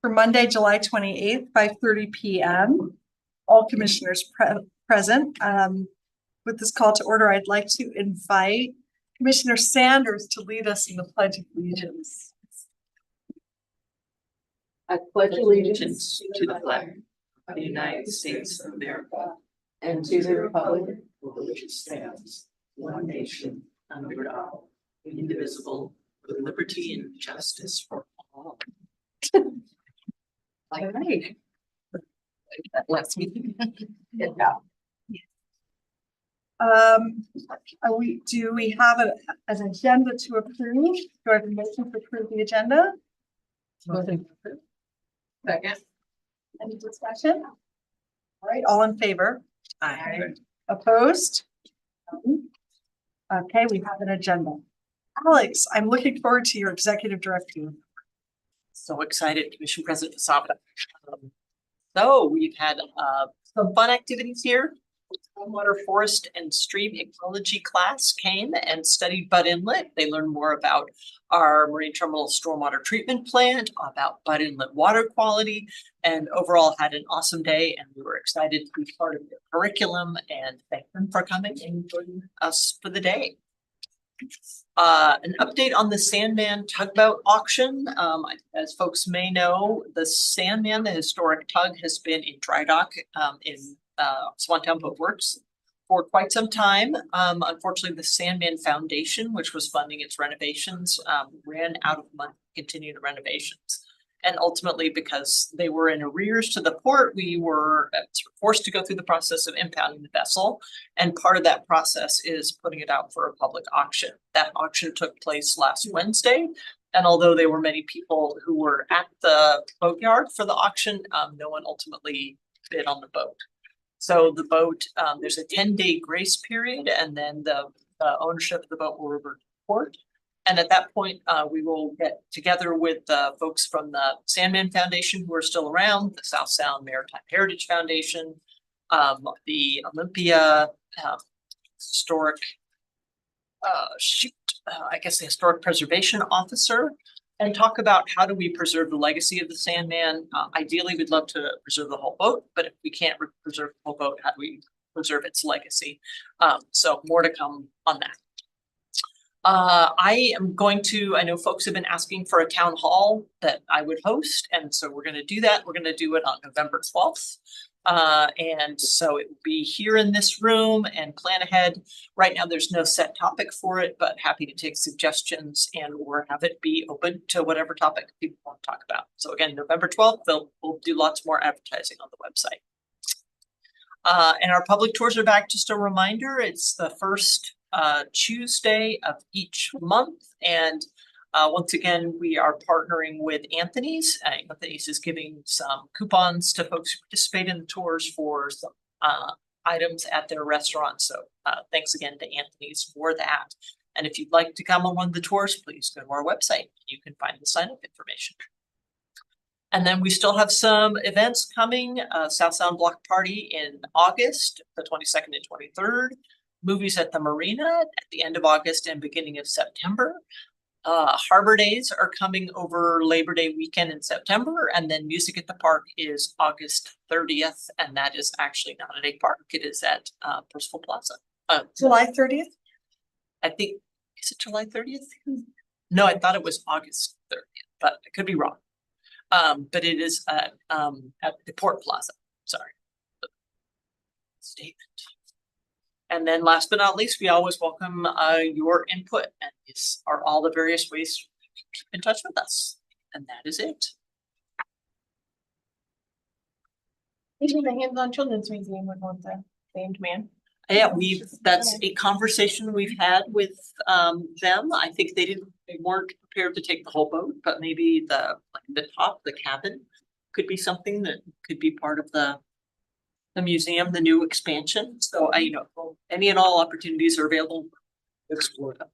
for Monday, July 28th, 5:30 p.m. All commissioners present. With this call to order, I'd like to invite Commissioner Sanders to lead us in the Pledge of Allegiance. I pledge allegiance to the flag of the United States of America and to the republic for which it stands, one nation, under God, indivisible, with liberty and justice for all. All right. That lets me get out. Do we have an agenda to approve? Do I have a motion to approve the agenda? Motion approved. Second. Any discussion? All right, all in favor? Aye. Opposed? Okay, we have an agenda. Alex, I'm looking forward to your executive director. So excited, Commission President Fasaba. So we've had some fun activities here. Stormwater, forest, and stream ecology class came and studied Butt Inlet. They learned more about our Marine Terminal stormwater treatment plant, about Butt Inlet water quality, and overall had an awesome day. And we were excited to be part of their curriculum and thank them for coming and joining us for the day. An update on the Sandman tugboat auction. As folks may know, the Sandman, the historic tug, has been in dry dock in Swantown Boat Works for quite some time. Unfortunately, the Sandman Foundation, which was funding its renovations, ran out of money to continue the renovations. And ultimately, because they were in arrears to the port, we were forced to go through the process of impounding the vessel. And part of that process is putting it out for a public auction. That auction took place last Wednesday. And although there were many people who were at the boatyard for the auction, no one ultimately bid on the boat. So the boat, there's a 10-day grace period, and then the ownership of the boat will revert to port. And at that point, we will get together with the folks from the Sandman Foundation who are still around, the South Sound Maritime Heritage Foundation, the Olympia Historic, I guess the Historic Preservation Officer, and talk about how do we preserve the legacy of the Sandman. Ideally, we'd love to preserve the whole boat, but if we can't preserve the whole boat, how do we preserve its legacy? So more to come on that. I know folks have been asking for a town hall that I would host, and so we're gonna do that. We're gonna do it on November 12th. And so it will be here in this room and plan ahead. Right now, there's no set topic for it, but happy to take suggestions and or have it be open to whatever topic people want to talk about. So again, November 12th, we'll do lots more advertising on the website. And our public tours are back. Just a reminder, it's the first Tuesday of each month. And once again, we are partnering with Anthony's. Anthony's is giving some coupons to folks who participate in the tours for some items at their restaurant. So thanks again to Anthony's for that. And if you'd like to come on one of the tours, please go to our website. You can find the sign-up information. And then we still have some events coming. South Sound Block Party in August, the 22nd and 23rd. Movies at the Marina at the end of August and beginning of September. Harbor Days are coming over Labor Day weekend in September, and then Music at the Park is August 30th, and that is actually not at a park, it is at Percival Plaza. July 30th? I think, is it July 30th? No, I thought it was August 30th, but I could be wrong. But it is at the Port Plaza, sorry. Statement. And then last but not least, we always welcome your input, and these are all the various ways to keep in touch with us. And that is it. Even the Hands-On Children's Museum would want the named man. Yeah, that's a conversation we've had with them. I think they weren't prepared to take the whole boat, but maybe the top, the cabin could be something that could be part of the museum, the new expansion. So any and all opportunities are available to explore them.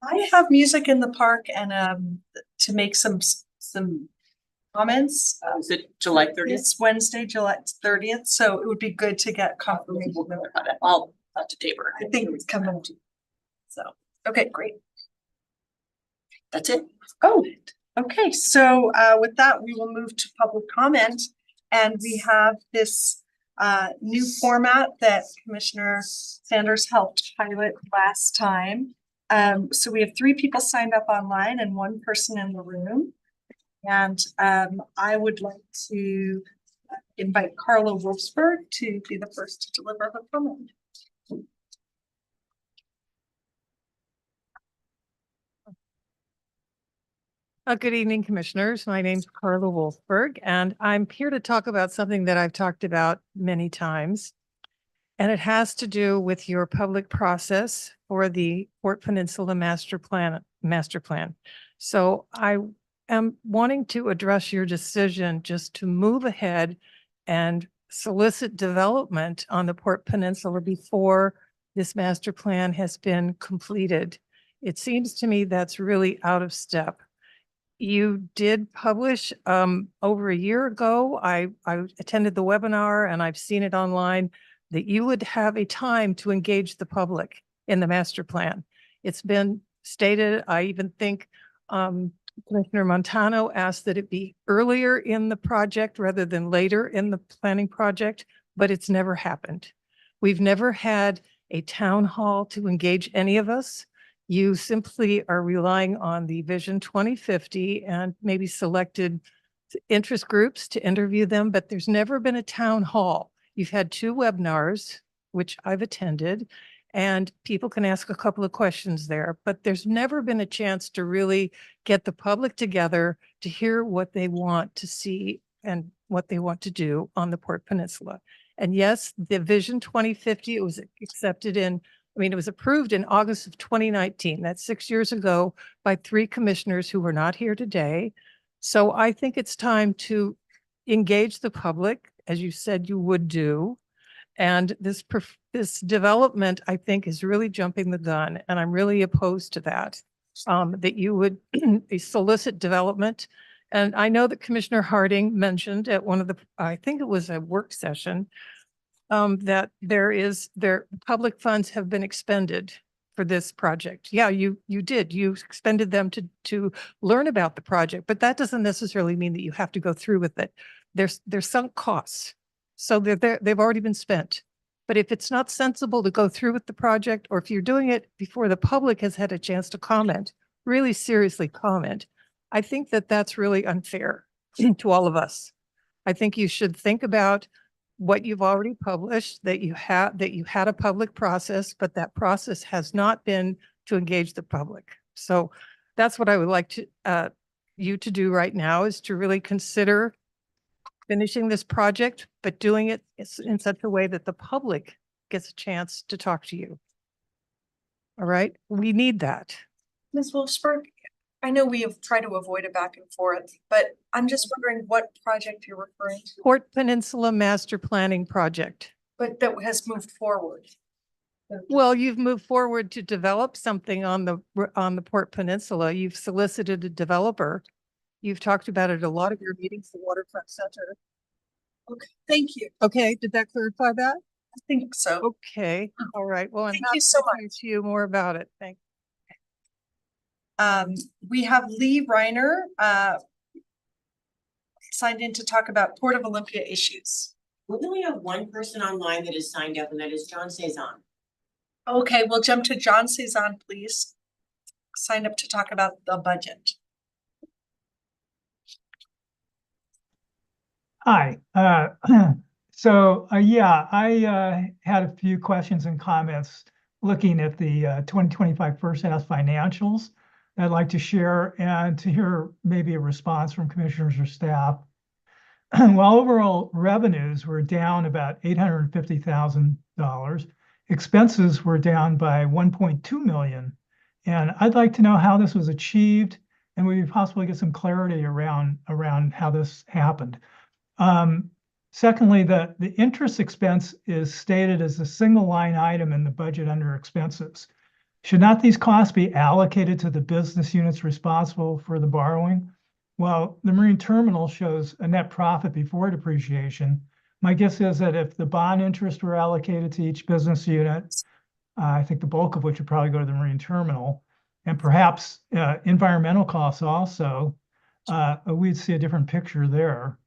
I have music in the park and to make some comments. Is it July 30th? It's Wednesday, July 30th. So it would be good to get confirmation. I'll talk to Tabor. I think it's coming to. So okay, great. That's it. Oh, Okay, so with that, we will move to public comment. And we have this new format that Commissioner Sanders helped pilot last time. So we have 3 people signed up online and 1 person in the room. And I would like to invite Carla Wolfsberg to be the first to deliver her comment. Good evening, Commissioners. My name's Carla Wolfberg, and I'm here to talk about something that I've talked about many times. And it has to do with your public process for the Port Peninsula Master Plan. So I am wanting to address your decision just to move ahead and solicit development on the Port Peninsula before this master plan has been completed. It seems to me that's really out of step. You did publish over a year ago. I attended the webinar and I've seen it online that you would have a time to engage the public in the master plan. It's been stated, I even think Commissioner Montano asked that it be earlier in the project rather than later in the planning project, but it's never happened. We've never had a town hall to engage any of us. You simply are relying on the Vision 2050 and maybe selected interest groups to interview them, but there's never been a town hall. You've had 2 webinars, which I've attended, and people can ask a couple of questions there, but there's never been a chance to really get the public together to hear what they want to see and what they want to do on the Port Peninsula. And yes, the Vision 2050, it was accepted it was approved in August of 2019. That's 6 years ago by 3 commissioners who were not here today. So I think it's time to engage the public, as you said you would do. And this development, I think, is really jumping the gun, and I'm really opposed to that, that you would solicit development. And I know that Commissioner Harding mentioned at one of the, I think it was a work session, that their public funds have been expended for this project. Yeah, you did. You expended them to learn about the project, but that doesn't necessarily mean that you have to go through with it. There's sunk costs. So they've already been spent. But if it's not sensible to go through with the project, or if you're doing it before the public has had a chance to comment, really seriously comment, I think that that's really unfair to all of us. I think you should think about what you've already published, that you had a public process, but that process has not been to engage the public. So that's what I would like to you to do right now, is to really consider finishing this project, but doing it in such a way that the public gets a chance to talk to you. All right, we need that. Ms. Wolfsberg, I know we have tried to avoid a back and forth, but I'm just wondering what project you're referring to. Port Peninsula Master Planning Project. But that has moved forward. Well, you've moved forward to develop something on the Port Peninsula. You've solicited a developer. You've talked about it at a lot of your meetings, the Waterfront Center. Okay, thank you. Okay, did that clarify that? I think so. Okay, all right. Well, I'm Thank happy you so to talk to you more about it. Thank you. We have Lee Reiner signed in to talk about Port of Olympia issues. We only have 1 person online that is signed up, and that is John Cezanne. Okay, we'll jump to John Cezanne, please. Sign up to talk about the budget. Hi. Yeah, I had a few questions and comments looking at the 2025 first half financials that I'd like to share, and to hear maybe a response from commissioners or staff. While overall revenues were down about $850,000, expenses were down by $1.2 million. And I'd like to know how this was achieved, and we possibly get some clarity around how this happened. Secondly, the interest expense is stated as a single line item in the budget under expenses. Should not these costs be allocated to the business units responsible for the borrowing? Well, the marine terminal shows a net profit before depreciation. My guess is that if the bond interest were allocated to each business unit, I think the bulk of which would probably go to the marine terminal, and perhaps environmental costs also, we'd see a different picture there.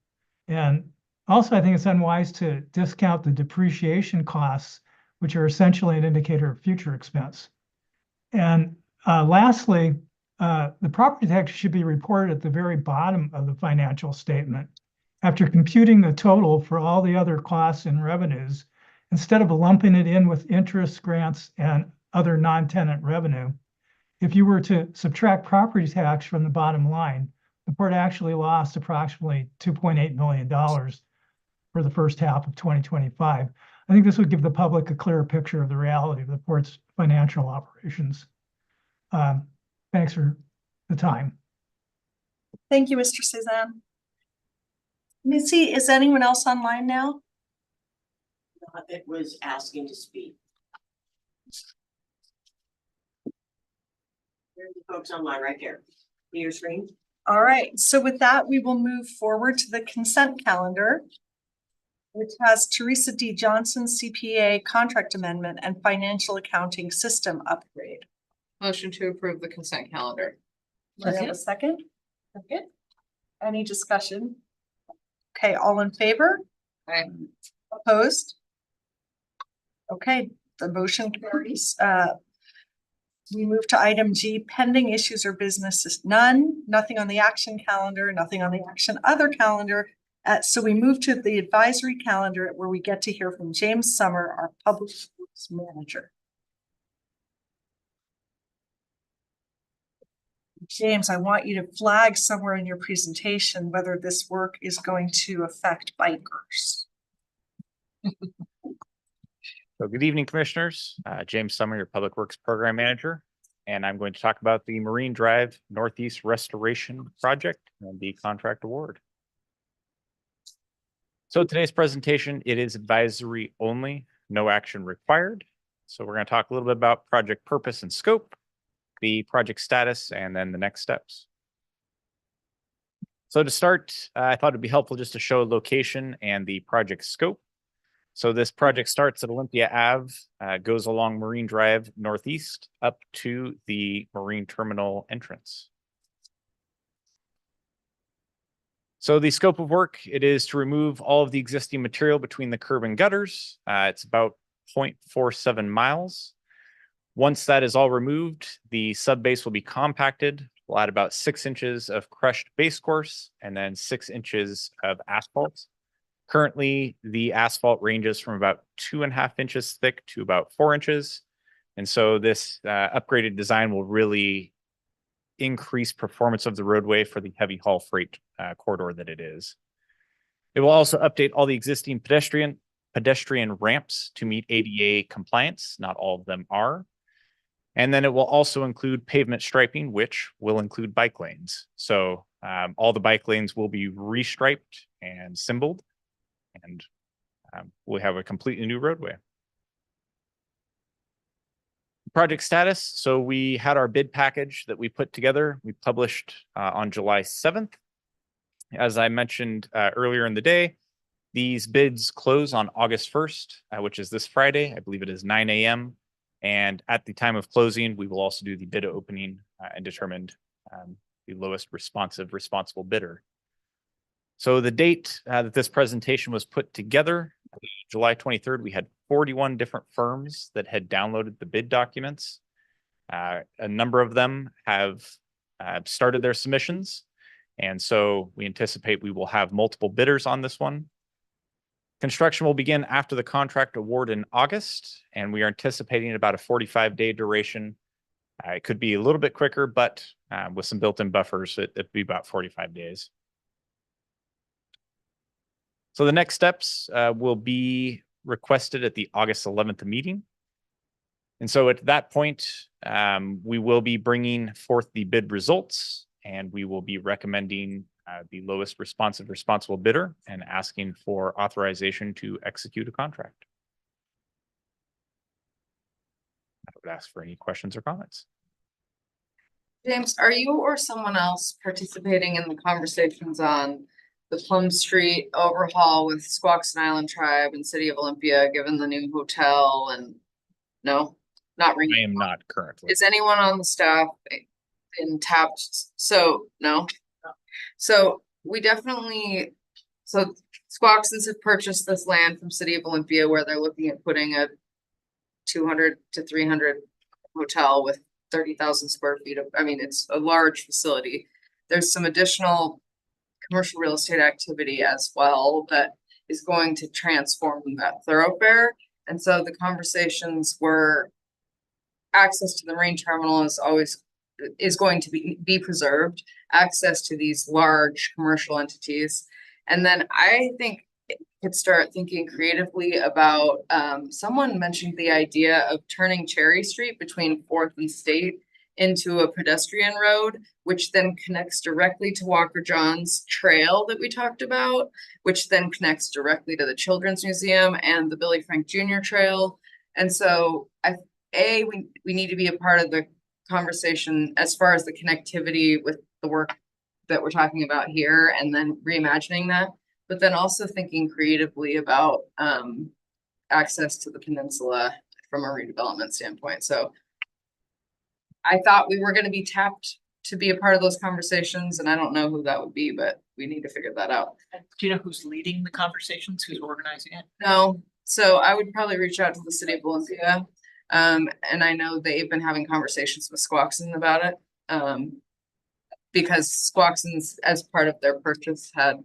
And also, I think it's unwise to discount the depreciation costs, which are essentially an indicator of future expense. And lastly, the property tax should be reported at the very bottom of the financial statement. After computing the total for all the other costs and revenues, instead of lumping it in with interest, grants, and other non-tenant revenue, if you were to subtract property tax from the bottom line, the port actually lost approximately $2.8 million for the first half of 2025. I think this would give the public a clearer picture of the reality of the port's financial operations. Thanks for the time. Thank you, Mr. Cezanne. Missy, is anyone else online now? It was asking to speak. There's the folks online right there. See your screen? All right, so with that, we will move forward to the consent calendar, which has Teresa D. Johnson CPA contract amendment and financial accounting system upgrade. Motion to approve the consent calendar. Do I have a second? Second. Any discussion? Okay, all in favor? Aye. Opposed? Okay, the motion carries. We move to item G, pending issues or businesses, none, nothing on the action calendar, nothing on the action other calendar. So we move to the advisory calendar where we get to hear from James Summer, our public works manager. James, I want you to flag somewhere in your presentation whether this work is going to affect bikers. So good evening, Commissioners. James Summer, your Public Works Program Manager, and I'm going to talk about the Marine Drive Northeast Restoration Project and the contract award. So today's presentation, it is advisory only, no action required. So we're going to talk a little bit about project purpose and scope, the project status, and then the next steps. So to start, I thought it'd be helpful just to show location and the project scope. So this project starts at Olympia Ave, goes along Marine Drive Northeast up to the Marine Terminal entrance. So the scope of work, it is to remove all of the existing material between the curb and gutters. It's about 0.47 miles. Once that is all removed, the subbase will be compacted. We'll add about 6 inches of crushed base course and then 6 inches of asphalt. Currently, the asphalt ranges from about 2.5 inches thick to about 4 inches. And so this upgraded design will really increase performance of the roadway for the heavy haul freight corridor that it is. It will also update all the existing pedestrian ramps to meet ADA compliance. Not all of them are. And then it will also include pavement striping, which will include bike lanes. So all the bike lanes will be restriped and symboled, and we'll have a completely new roadway. Project status. So we had our bid package that we put together. We published on July 7th. As I mentioned earlier in the day, these bids close on August 1st, which is this Friday. I believe it is 9 a.m. And at the time of closing, we will also do the bid opening and determine the lowest responsible bidder. So the date that this presentation was put together, July 23rd, we had 41 different firms that had downloaded the bid documents. A number of them have started their submissions. And so we anticipate we will have multiple bidders on this one. Construction will begin after the contract award in August, and we are anticipating about a 45-day duration. It could be a little bit quicker, but with some built-in buffers, it'd be about 45 days. So the next steps will be requested at the August 11th meeting. And so at that point, we will be bringing forth the bid results, and we will be recommending the lowest responsible bidder and asking for authorization to execute a contract. I would ask for any questions or comments. James, are you or someone else participating in the conversations on the Plum Street overhaul with Squaxin Island Tribe and City of Olympia, given the new hotel? And no, not I am not currently. Is anyone on the staff in tapped? So no. So we definitely, so Squaxins have purchased this land from City of Olympia where they're looking at putting a 200 to 300 hotel with 30,000 square feet of, I mean, it's a large facility. There's some additional commercial real estate activity as well that is going to transform that thoroughfare. And so the conversations were access to the marine terminal is going to be preserved, access to these large commercial entities. And then I think could start thinking creatively about, someone mentioned the idea of turning Cherry Street between Fourth and State into a pedestrian road, which then connects directly to Walker John's trail that we talked about, which then connects directly to the Children's Museum and the Billy Frank Jr. Trail. And so we need to be a part of the conversation as far as the connectivity with the work that we're talking about here, and then reimagining that, but then also thinking creatively about access to the peninsula from a redevelopment standpoint. So I thought we were going to be tapped to be a part of those conversations, and I don't know who that would be, but we need to figure that out. Do you know who's leading the conversations? Who's organizing it? No, so I would probably reach out to the City of Olympia. And I know they've been having conversations with Squaxin about it. Because Squaxins, as part of their purchase, had,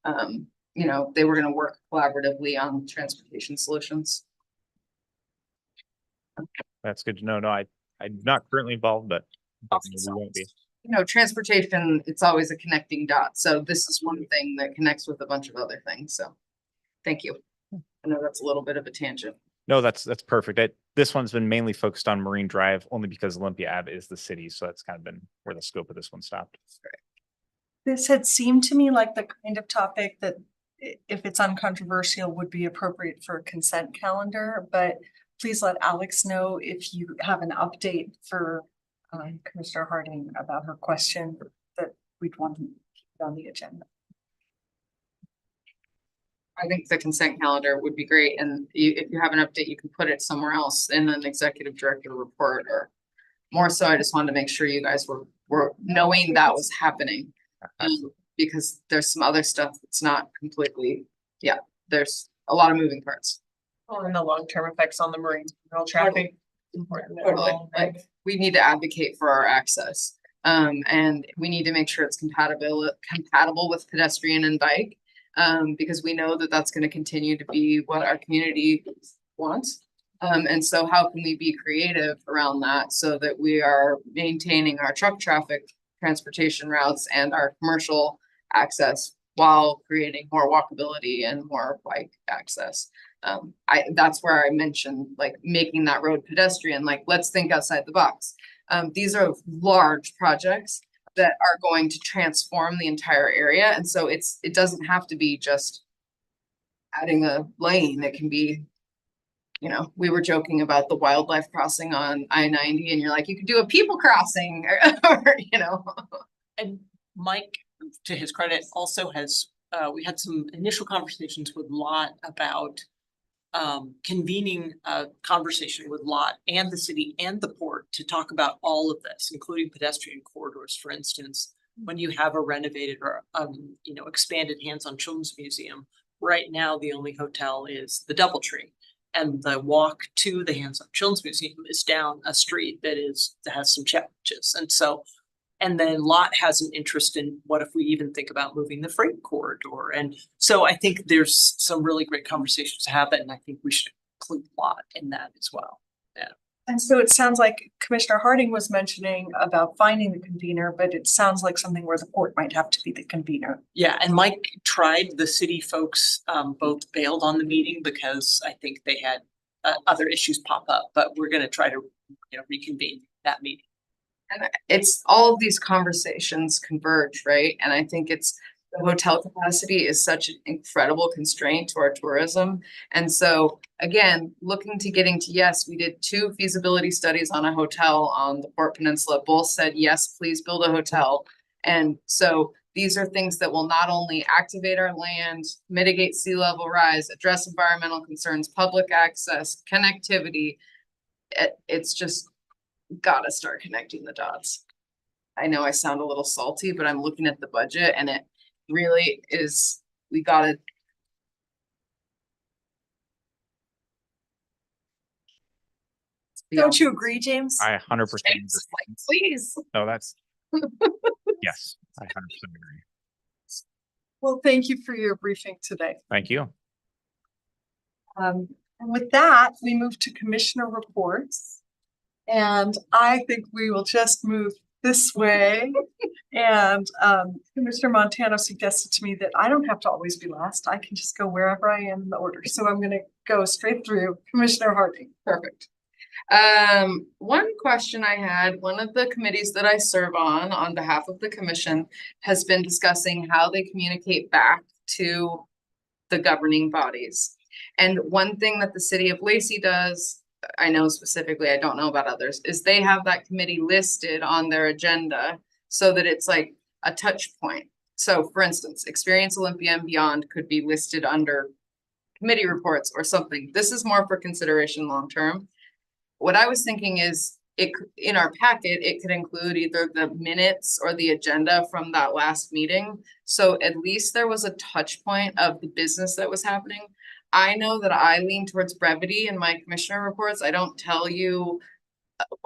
they were gonna work collaboratively on transportation solutions. That's good to know. No, I'm not currently involved, but definitely we won't be. Transportation, it's always a connecting dot. So this is one thing that connects with a bunch of other things. So thank you. I know that's a little bit of a tangent. No, that's perfect. This one's been mainly focused on Marine Drive only because Olympia Ave is the city. So that's kind of been where the scope of this one stopped. This had seemed to me like the kind of topic that, if it's uncontroversial, would be appropriate for a consent calendar, but please let Alex know if you have an update for Commissioner Harding about her question that we'd want to keep on the agenda. I think the consent calendar would be great, and if you have an update, you can put it somewhere else in an executive director report, or more so, I just wanted to make sure you guys were knowing that was happening. Because there's some other stuff that's not completely, there's a lot of moving parts. Well, and the long-term effects on the marine traffic. Important. Totally, like, we need to advocate for our access. And we need to make sure it's compatible with pedestrian and bike. Because we know that that's gonna continue to be what our community wants. And so how can we be creative around that so that we are maintaining our truck traffic transportation routes and our commercial access while creating more walkability and more bike access. That's where I mentioned like making that road pedestrian, like let's think outside the box. These are large projects that are going to transform the entire area. And so it doesn't have to be just adding a lane. It can be, we were joking about the wildlife crossing on I-90 and you're like, you could do a people crossing or And Mike, to his credit, also has, we had some initial conversations with Lot about convening a conversation with Lot and the city and the port to talk about all of this, including pedestrian corridors, for instance. When you have a renovated or expanded Hands-on Children's Museum, right now the only hotel is the DoubleTree, and the walk to the Hands-on Children's Museum is down a street that has some challenges. And then Lot has an interest in what if we even think about moving the freight corridor. And so I think there's some really great conversations to happen, and I think we should include Lot in that as well. Yeah. And so it sounds like Commissioner Harding was mentioning about finding the convener, but it sounds like something where the port might have to be the convener. Yeah, and Mike tried, the city folks both bailed on the meeting because I think they had other issues pop up, but we're gonna try to reconvene that meeting. And it's all of these conversations converge, right? And I think the hotel capacity is such an incredible constraint to our tourism. And so again, looking to getting to yes, we did 2 feasibility studies on a hotel on the Port Peninsula. Both said, yes, please build a hotel. And so these are things that will not only activate our land, mitigate sea level rise, address environmental concerns, public access, connectivity. It's just gotta start connecting the dots. I know I sound a little salty, but I'm looking at the budget and it really is, we gotta. Don't you agree, James? I 100% agree. Like, please. No, that's, yes, I 100% agree. Well, thank you for your briefing today. Thank you. And with that, we move to commissioner reports. And I think we will just move this way. And Commissioner Montano suggested to me that I don't have to always be last. I can just go wherever I am in the order. So I'm gonna go straight through. Commissioner Harding. Perfect. One question I had, one of the committees that I serve on behalf of the commission has been discussing how they communicate back to the governing bodies. And one thing that the city of Lacey does, I know specifically, I don't know about others, is they have that committee listed on their agenda so that it's like a touch point. So for instance, Experience Olympia and Beyond could be listed under committee reports or something. This is more for consideration long-term. What I was thinking is in our packet, it could include either the minutes or the agenda from that last meeting. So at least there was a touch point of the business that was happening. I know that I lean towards brevity in my commissioner reports. I don't tell you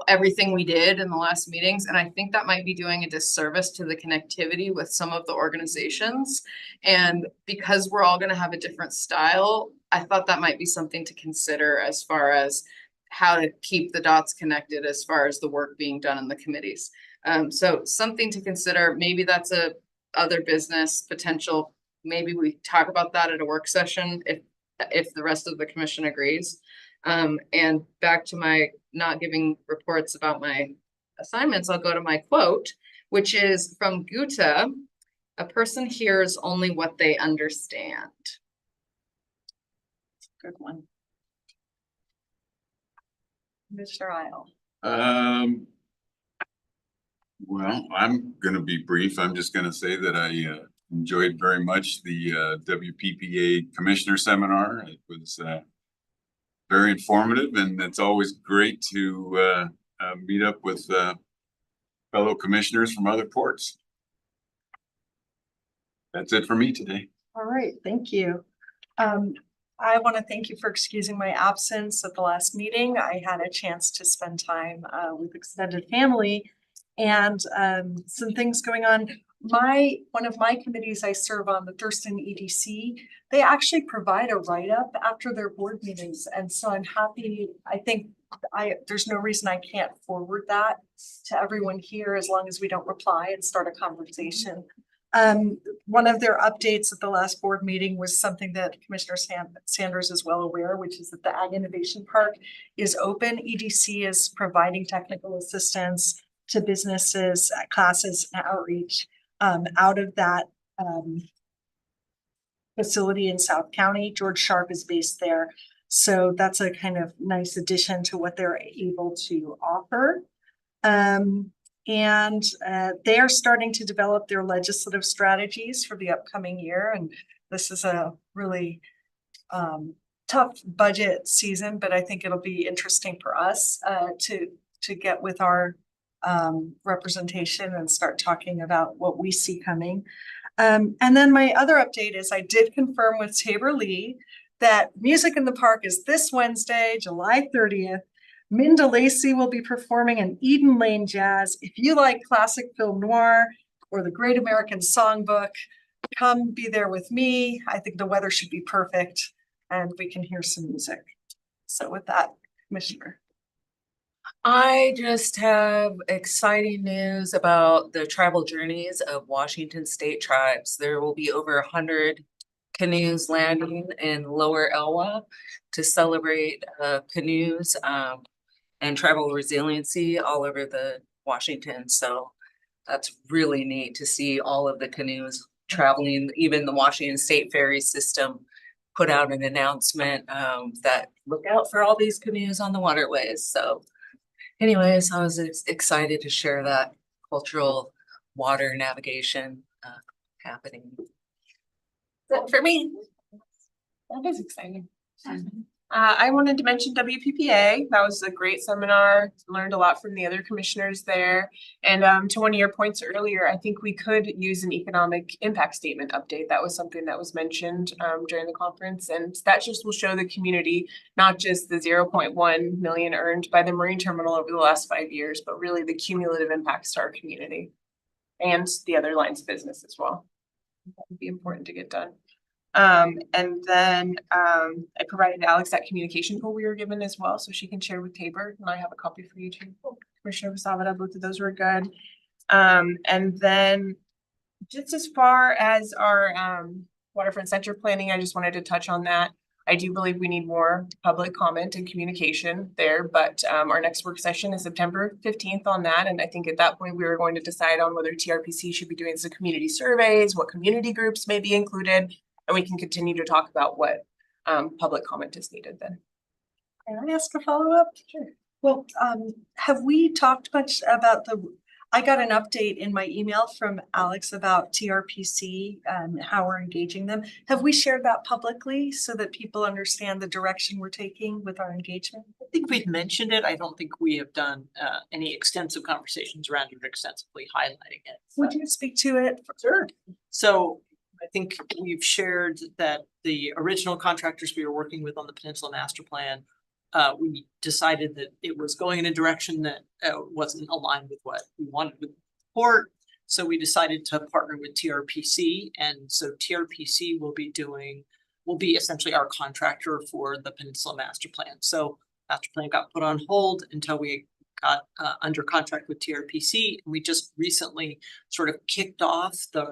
everything we did in the last meetings. And I think that might be doing a disservice to the connectivity with some of the organizations. And because we're all gonna have a different style, I thought that might be something to consider as far as how to keep the dots connected as far as the work being done in the committees. So something to consider, maybe that's a other business potential. Maybe we talk about that at a work session if the rest of the commission agrees. And back to my not giving reports about my assignments, I'll go to my quote, which is from Goethe, "A person hears only what they understand." Good one. Commissioner Isle. Well, I'm gonna be brief. I'm just gonna say that I enjoyed very much the WPPA Commissioner Seminar. It was very informative, and it's always great to meet up with fellow commissioners from other ports. That's it for me today. All right, thank you. I want to thank you for excusing my absence at the last meeting. I had a chance to spend time with extended family and some things going on. One of my committees I serve on, the Thurston EDC, they actually provide a write-up after their board meetings. And so I'm happy, I think there's no reason I can't forward that to everyone here as long as we don't reply and start a conversation. One of their updates at the last board meeting was something that Commissioner Sanders is well aware, which is that the Ag Innovation Park is open. EDC is providing technical assistance to businesses, classes, and outreach out of that facility in South County. George Sharp is based there. So that's a kind of nice addition to what they're able to offer. And they are starting to develop their legislative strategies for the upcoming year. And this is a really tough budget season, but I think it'll be interesting for us to get with our representation and start talking about what we see coming. And then my other update is I did confirm with Tabor Lee that Music in the Park is this Wednesday, July 30th. Minda Lacey will be performing an Eden Lane Jazz. If you like classic film noir or the Great American Songbook, come be there with me. I think the weather should be perfect and we can hear some music. So with that, Commissioner. I just have exciting news about the tribal journeys of Washington State tribes. There will be over 100 canoes landing in Lower Elwha to celebrate canoes and tribal resiliency all over the Washington. So that's really neat to see all of the canoes traveling. Even the Washington State Ferry System put out an announcement that look out for all these canoes on the waterways. So anyways, I was excited to share that cultural water navigation happening. That's it for me. That is exciting. I wanted to mention WPPA. That was a great seminar. Learned a lot from the other commissioners there. And to one of your points earlier, I think we could use an economic impact statement update. That was something that was mentioned during the conference. And that just will show the community, not just the 0.1 million earned by the marine terminal over the last 5 years, but really the cumulative impacts to our community and the other lines of business as well. That would be important to get done. And then I provided Alex that communication tool we were given as well, so she can share with Tabor, and I have a copy for you too. Commissioner Vasavada, both of those were good. And then just as far as our waterfront center planning, I just wanted to touch on that. I do believe we need more public comment and communication there, but our next work session is September 15th on that. And I think at that point, we were going to decide on whether TRPC should be doing some community surveys, what community groups may be included. And we can continue to talk about what public comment is needed then. Can I ask a follow-up? Sure. Well, have we talked much about I got an update in my email from Alex about TRPC and how we're engaging them. Have we shared that publicly so that people understand the direction we're taking with our engagement? I think we've mentioned it. I don't think we have done any extensive conversations around it, extensively highlighting it. Would you speak to it? Sure. So I think we've shared that the original contractors we were working with on the Peninsula Master Plan, we decided that it was going in a direction that wasn't aligned with what we wanted with the port. So we decided to partner with TRPC. And so TRPC will be essentially our contractor for the Peninsula Master Plan. So Master Plan got put on hold until we got under contract with TRPC. And we just recently sort of kicked off the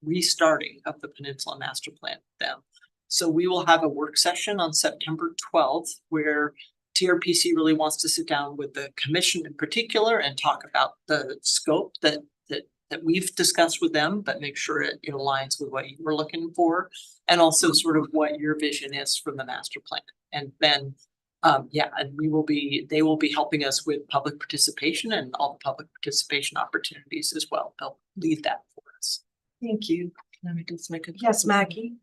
restarting of the Peninsula Master Plan with them. So we will have a work session on September 12th where TRPC really wants to sit down with the commission in particular and talk about the scope that we've discussed with them, but make sure it aligns with what you were looking for, and also sort of what your vision is for the master plan. And then and they will be helping us with public participation and all the public participation opportunities as well. They'll lead that for us. Thank you. Let me just make a Yes, Maggie.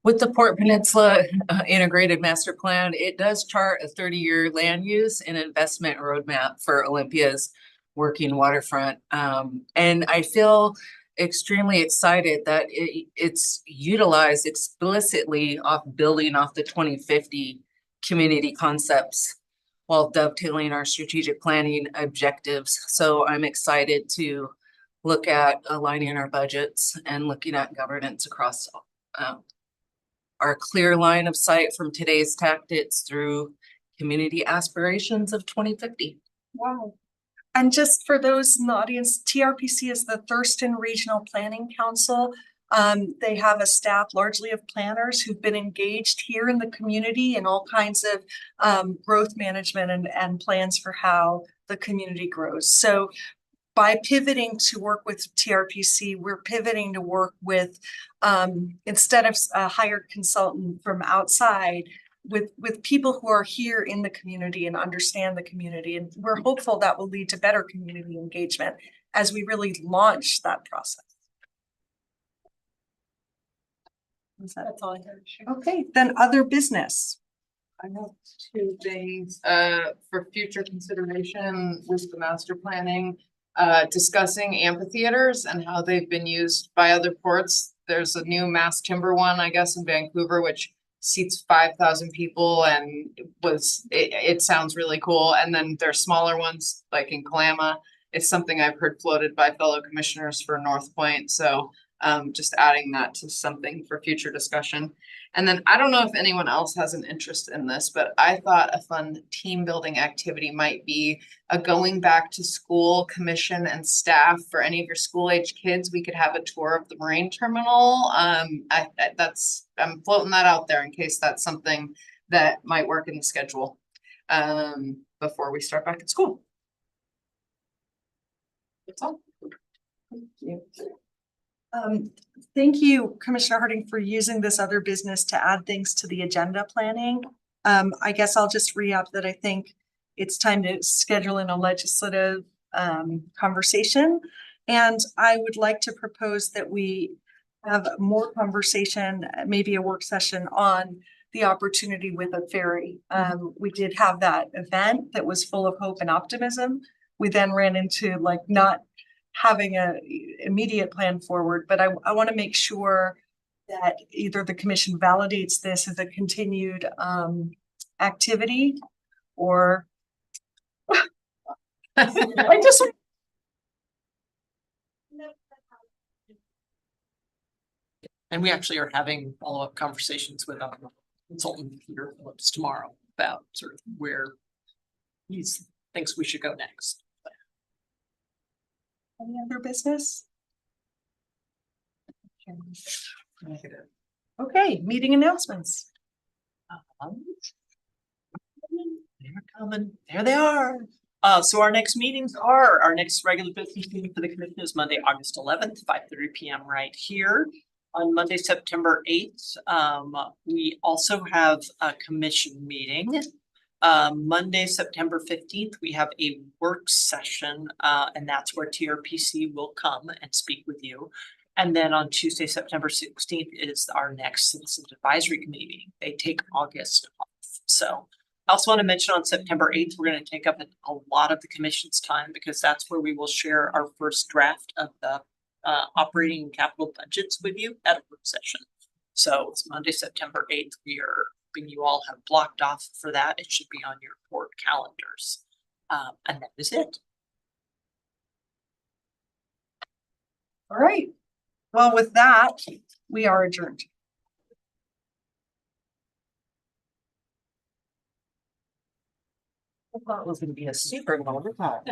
With the Port Peninsula Integrated Master Plan, it does chart a 30-year land use and investment roadmap for Olympia's working waterfront. And I feel extremely excited that it's utilized explicitly building off the 2050 community concepts while dovetailing our strategic planning objectives. So I'm excited to look at aligning our budgets and looking at governance across our clear line of sight from today's tactics through community aspirations of 2050. Wow. And just for those in the audience, TRPC is the Thurston Regional Planning Council. They have a staff largely of planners who've been engaged here in the community in all kinds of growth management and plans for how the community grows. So by pivoting to work with TRPC, we're pivoting to work with, instead of a hired consultant from outside, with people who are here in the community and understand the community. And we're hopeful that will lead to better community engagement as we really launch that process. That's all I heard. Okay, then other business. I have two things, for future consideration with the master planning. Discussing amphitheaters and how they've been used by other ports. There's a new mass timber one, I guess, in Vancouver, which seats 5,000 people and it sounds really cool. And then there's smaller ones like in Kalama. It's something I've heard floated by fellow commissioners for North Point. So just adding that to something for future discussion. And then I don't know if anyone else has an interest in this, but I thought a fun team building activity might be a going back to school commission and staff for any of your school age kids. We could have a tour of the marine terminal. I'm floating that out there in case that's something that might work in the schedule before we start back at school. That's all. Thank you. Thank you, Commissioner Harding, for using this other business to add things to the agenda planning. I guess I'll just re-up that I think it's time to schedule in a legislative conversation. And I would like to propose that we have more conversation, maybe a work session on the opportunity with a ferry. We did have that event that was full of hope and optimism. We then ran into like not having a immediate plan forward, but I want to make sure that either the commission validates this as a continued activity or I just And we actually are having follow-up conversations with our consultant Peter Phillips tomorrow about sort of where he thinks we should go next. any other business? Okay, meeting announcements. They're coming, there they are. So our next meetings our next regular business meeting for the commission is Monday, August 11th, 5:30 p.m. right here. On Monday, September 8th, we also have a commission meeting. Monday, September 15th, we have a work session, and that's where TRPC will come and speak with you. And then on Tuesday, September 16th is our next Citizens Advisory Committee. They take August off. So I also want to mention on September 8th, we're going to take up a lot of the commission's time because that's where we will share our first draft of the operating and capital budgets with you at a work session. So it's Monday, September 8th. We are hoping you all have blocked off for that. It should be on your board calendars. And that is it. All right. Well, with that, we are adjourned. I thought it was going to be a super long time.